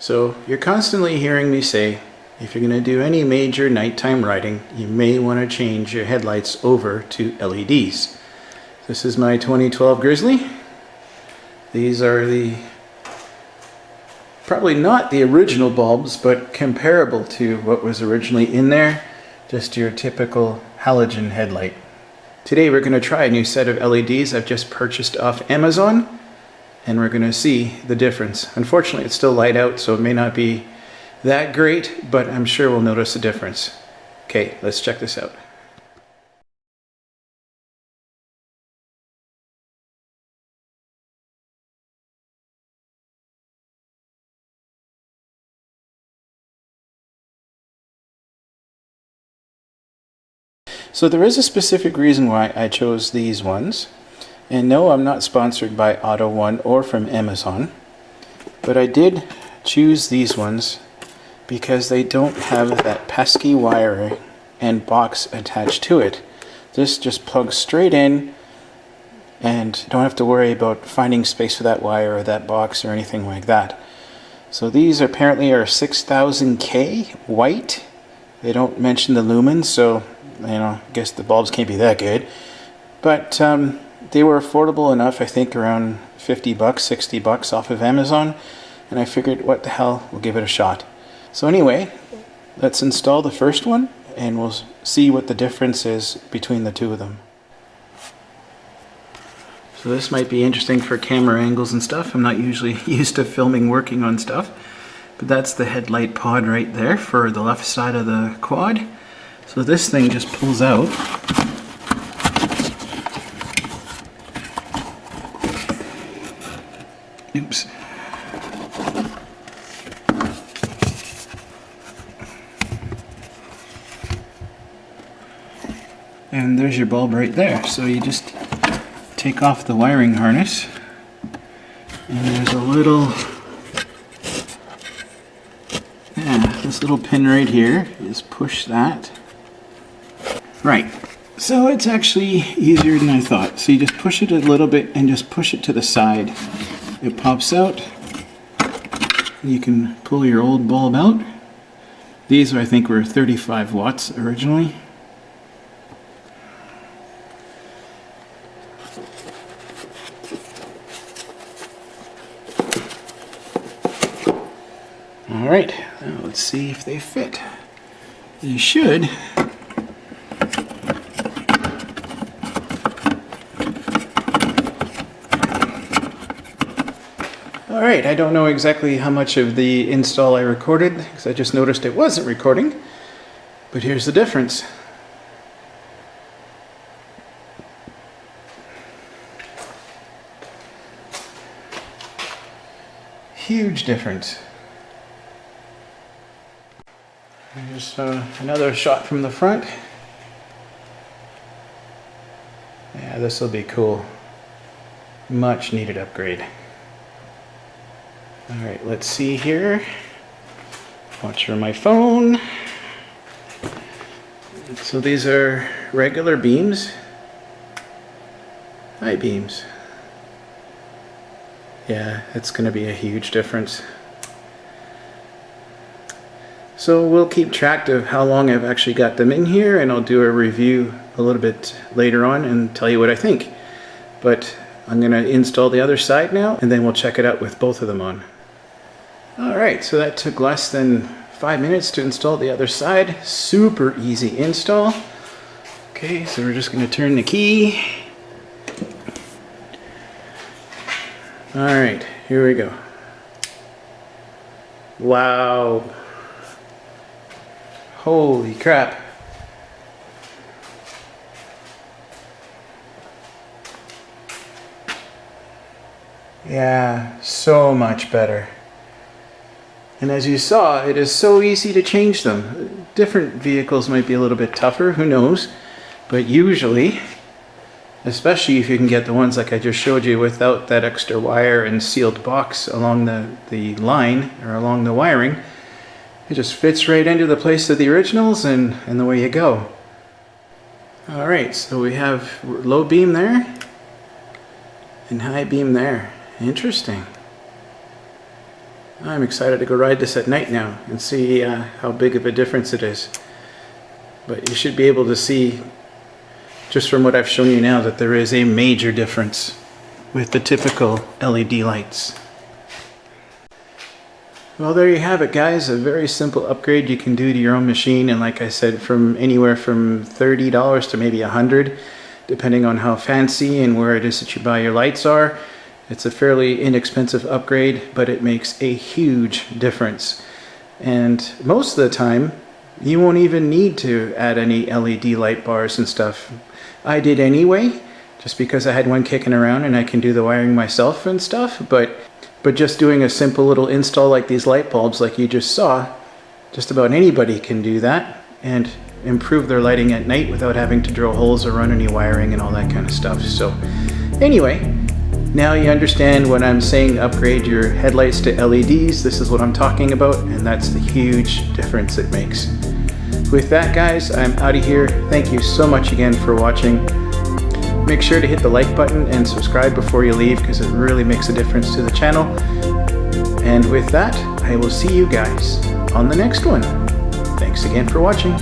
So you're constantly hearing me say, if you're going to do any major nighttime riding, you may want to change your headlights over to LEDs. This is my 2012 Grizzly. These are probably not the original bulbs, but comparable to what was originally in there. Just your typical halogen headlight. Today we're going to try a new set of LEDs I've just purchased off Amazon, and we're going to see the difference. Unfortunately, it's still light out, so it may not be that great, but I'm sure we'll notice a difference. Okay, let's check this out. So there is a specific reason why I chose these ones. And no, I'm not sponsored by AutoOne or from Amazon. But I did choose these ones because they don't have that pesky wiring and box attached to it. This just plugs straight in and don't have to worry about finding space for that wire or that box or anything like that. So these apparently are 6000K white. They don't mention the lumens, so I guess the bulbs can't be that good. But they were affordable enough, I think around 50 bucks, 60 bucks off of Amazon. And I figured, what the hell, we'll give it a shot. So anyway, let's install the first one and we'll see what the difference is between the two of them. So this might be interesting for camera angles and stuff. I'm not usually used to filming working on stuff. But that's the headlight pod right there for the left side of the quad. So this thing just pulls out. Oops. And there's your bulb right there. So you just take off the wiring harness. And there's a little, this little pin right here. You just push that. Right, so it's actually easier than I thought. So you just push it a little bit and just push it to the side. It pops out. You can pull your old bulb out. These I think were 35 watts originally. Alright, now let's see if they fit. They should. Alright, I don't know exactly how much of the install I recorded, because I just noticed it wasn't recording, but here's the difference. Huge difference. Here's another shot from the front. Yeah, this will be cool. Much needed upgrade. Alright, let's see here. Watch for my phone. So these are regular beams. High beams. Yeah, it's going to be a huge difference. So we'll keep track of how long I've actually got them in here, and I'll do a review a little bit later on and tell you what I think. But I'm going to install the other side now, and then we'll check it out with both of them on. Alright, so that took less than 5 minutes to install the other side. Super easy install. Okay, so we're just going to turn the key. Alright, here we go. Wow. Holy crap. Yeah, so much better. And as you saw, it is so easy to change them. Different vehicles might be a little bit tougher, who knows? But usually, especially if you can get the ones like I just showed you without that extra wire and sealed box along the line or along the wiring, it just fits right into the place of the originals and away you go. Alright, so we have low beam there and high beam there. Interesting. I'm excited to go ride this at night now and see how big of a difference it is. But you should be able to see, just from what I've shown you now, that there is a major difference with the typical LED lights. Well, there you have it, guys. A very simple upgrade you can do to your own machine, and like I said, from anywhere from $30 to maybe $100, depending on how fancy and where it is that you buy your lights are. It's a fairly inexpensive upgrade, but it makes a huge difference. And most of the time, you won't even need to add any LED light bars and stuff. I did anyway, just because I had one kicking around and I can do the wiring myself and stuff, but just doing a simple little install like these light bulbs like you just saw, just about anybody can do that and improve their lighting at night without having to drill holes or run any wiring and all that kind of stuff. So anyway, now you understand when I'm saying upgrade your headlights to LEDs, this is what I'm talking about, and that's the huge difference it makes. With that, guys, I'm out of here. Thank you so much again for watching. Make sure to hit the like button and subscribe before you leave, because it really makes a difference to the channel. And with that, I will see you guys on the next one. Thanks again for watching.